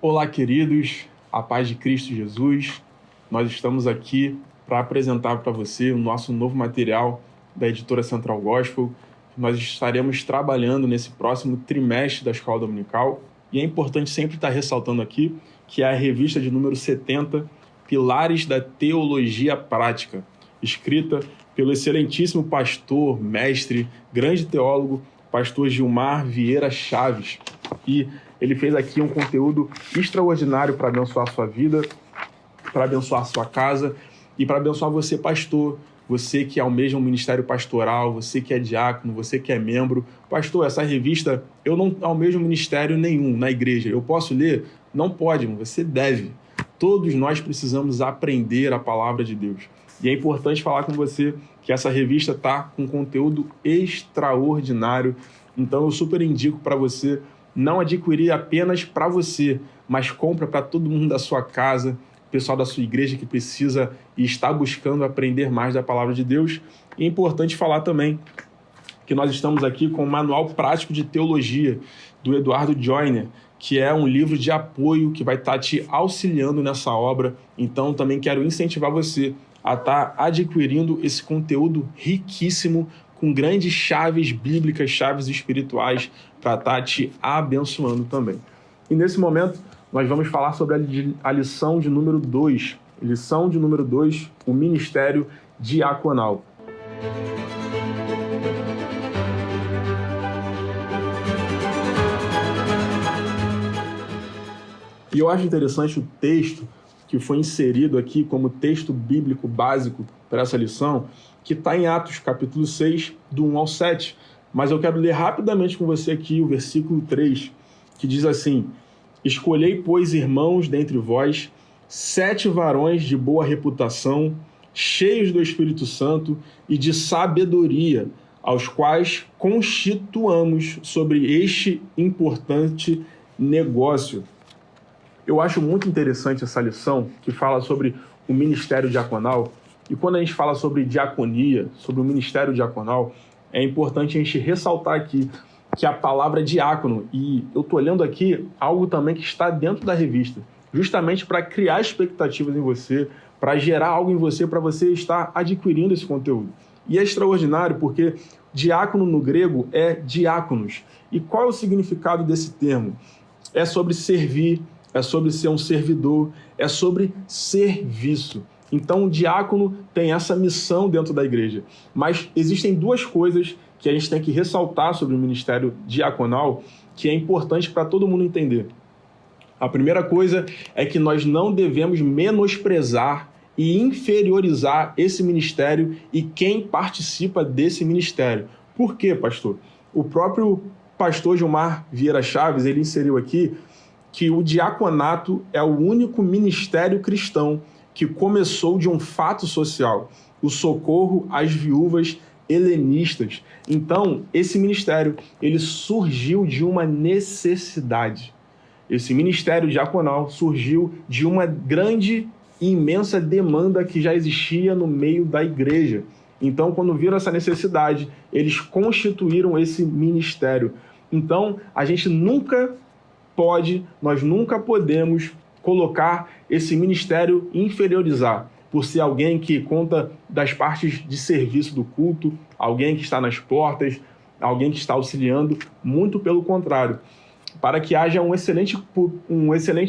Olá, queridos, a paz de Cristo Jesus. Nós estamos aqui para apresentar para você o nosso novo material da editora Central Gospel. Nós estaremos trabalhando nesse próximo trimestre da Escola Dominical e é importante sempre estar ressaltando aqui que é a revista de número 70, Pilares da Teologia Prática, escrita pelo excelentíssimo pastor, mestre, grande teólogo, pastor Gilmar Vieira Chaves. E ele fez aqui um conteúdo extraordinário para abençoar a sua vida, para abençoar a sua casa e para abençoar você, pastor, você que almeja um ministério pastoral, você que é diácono, você que é membro. Pastor, essa revista, eu não almejo ministério nenhum na igreja. Eu posso ler? Não pode, você deve. Todos nós precisamos aprender a palavra de Deus. E é importante falar com você que essa revista está com conteúdo extraordinário. Então eu super indico para você não adquirir apenas para você, mas compra para todo mundo da sua casa, pessoal da sua igreja que precisa e está buscando aprender mais da palavra de Deus. E é importante falar também que nós estamos aqui com o Manual Prático de Teologia, do Eduardo Joyner, que é um livro de apoio que vai estar te auxiliando nessa obra. Então também quero incentivar você a estar adquirindo esse conteúdo riquíssimo, com grandes chaves bíblicas, chaves espirituais, para estar te abençoando também. E nesse momento, nós vamos falar sobre a lição de número 2. Lição de número 2, o ministério diaconal. E eu acho interessante o texto que foi inserido aqui como texto bíblico básico para essa lição, que está em Atos, capítulo 6, do 1 ao 7. Mas eu quero ler rapidamente com você aqui o versículo 3, que diz assim: Escolhei, pois, irmãos, dentre vós, 7 varões de boa reputação, cheios do Espírito Santo e de sabedoria, aos quais constituamos sobre este importante negócio. Eu acho muito interessante essa lição que fala sobre o ministério diaconal. E quando a gente fala sobre diaconia, sobre o ministério diaconal, é importante a gente ressaltar aqui que a palavra diácono, e eu estou olhando aqui algo também que está dentro da revista, justamente para criar expectativas em você, para gerar algo em você, para você estar adquirindo esse conteúdo. E é extraordinário porque diácono no grego é diáconos. E qual é o significado desse termo? É sobre servir, é sobre ser um servidor, é sobre serviço. Então, o diácono tem essa missão dentro da igreja. Mas existem duas coisas que a gente tem que ressaltar sobre o ministério diaconal que é importante para todo mundo entender. A primeira coisa é que nós não devemos menosprezar e inferiorizar esse ministério e quem participa desse ministério. Por quê, pastor? O próprio pastor Gilmar Vieira Chaves, ele inseriu aqui que o diaconato é o único ministério cristão que começou de um fato social, o socorro às viúvas helenistas. Então, esse ministério, ele surgiu de uma necessidade. Esse ministério diaconal surgiu de uma grande e imensa demanda que já existia no meio da igreja. Então, quando viram essa necessidade, eles constituíram esse ministério. Então, nós nunca podemos colocar esse ministério inferiorizar, por ser alguém que conta das partes de serviço do culto, alguém que está nas portas, alguém que está auxiliando, muito pelo contrário. Para que haja um excelente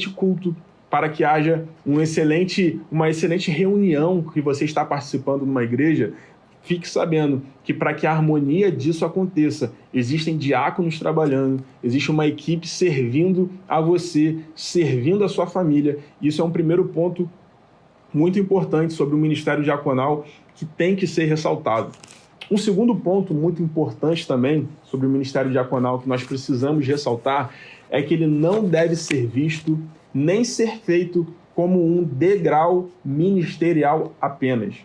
culto, para que haja uma excelente reunião que você está participando numa igreja, fique sabendo que para que a harmonia disso aconteça, existem diáconos trabalhando, existe uma equipe servindo a você, servindo a sua família. Isso é um primeiro ponto muito importante sobre o ministério diaconal que tem que ser ressaltado. Um segundo ponto muito importante também sobre o ministério diaconal que nós precisamos ressaltar é que ele não deve ser visto nem ser feito como um degrau ministerial apenas.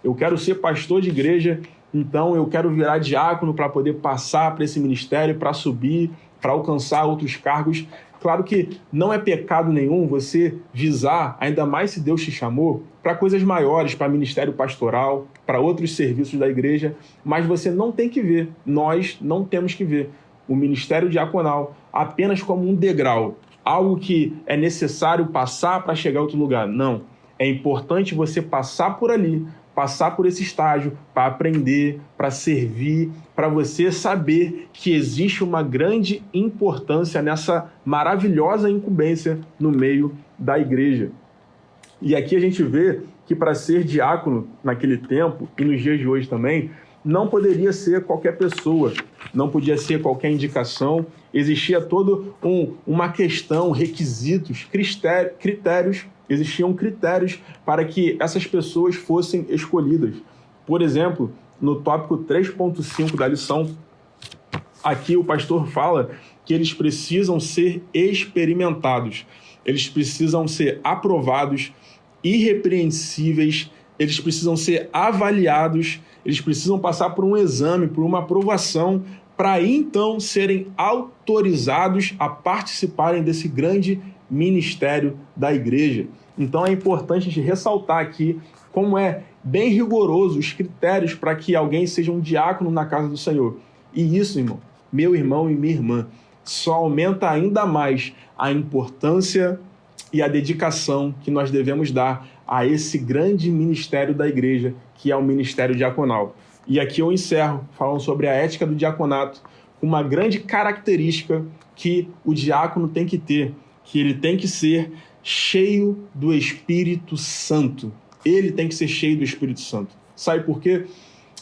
Eu quero ser pastor de igreja, então eu quero virar diácono para poder passar para esse ministério, para subir, para alcançar outros cargos. Claro que não é pecado nenhum você visar, ainda mais se Deus te chamou, para coisas maiores, para ministério pastoral, para outros serviços da igreja, mas você não tem que ver, nós não temos que ver o ministério diaconal apenas como um degrau, algo que é necessário passar para chegar a outro lugar. Não. É importante você passar por ali, passar por esse estágio para aprender, para servir, para você saber que existe uma grande importância nessa maravilhosa incumbência no meio da igreja. E aqui a gente vê que para ser diácono naquele tempo, e nos dias de hoje também, não poderia ser qualquer pessoa, não podia ser qualquer indicação, existia toda uma questão, requisitos, critérios, existiam critérios para que essas pessoas fossem escolhidas. Por exemplo, no tópico 3.5 da lição, aqui o pastor fala que eles precisam ser experimentados, eles precisam ser aprovados, irrepreensíveis, eles precisam ser avaliados, eles precisam passar por um exame, por uma aprovação, para então serem autorizados a participarem desse grande ministério da igreja. Então é importante a gente ressaltar aqui como é bem rigoroso os critérios para que alguém seja um diácono na casa do Senhor. E isso, irmão, meu irmão e minha irmã, só aumenta ainda mais a importância e a dedicação que nós devemos dar a esse grande ministério da igreja, que é o ministério diaconal. E aqui eu encerro falando sobre a ética do diaconato, com uma grande característica que o diácono tem que ter, que ele tem que ser cheio do Espírito Santo. Ele tem que ser cheio do Espírito Santo. Sabe por quê?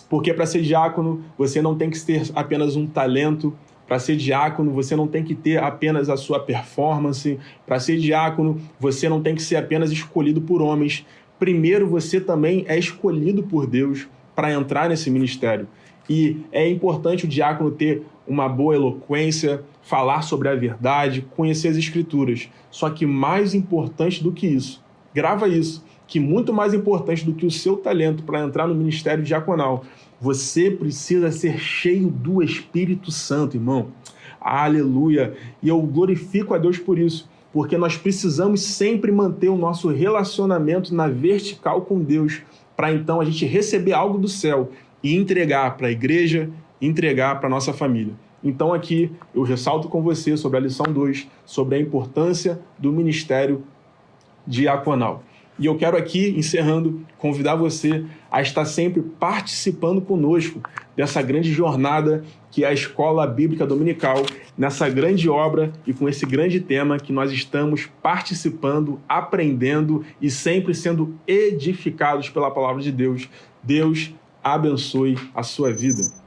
Porque para ser diácono, você não tem que ter apenas um talento. Para ser diácono, você não tem que ter apenas a sua performance. Para ser diácono, você não tem que ser apenas escolhido por homens. Primeiro, você também é escolhido por Deus para entrar nesse ministério. E é importante o diácono ter uma boa eloquência, falar sobre a verdade, conhecer as Escrituras. Só que mais importante do que isso, grava isso, que muito mais importante do que o seu talento para entrar no ministério diaconal, você precisa ser cheio do Espírito Santo, irmão. Aleluia! E eu glorifico a Deus por isso, porque nós precisamos sempre manter o nosso relacionamento na vertical com Deus, para então a gente receber algo do céu e entregar para a igreja, entregar para a nossa família. Então aqui eu ressalto com você sobre a lição 2, sobre a importância do ministério diaconal. E eu quero aqui, encerrando, convidar você a estar sempre participando conosco dessa grande jornada que é a Escola Bíblica Dominical, nessa grande obra e com esse grande tema que nós estamos participando, aprendendo e sempre sendo edificados pela palavra de Deus. Deus abençoe a sua vida.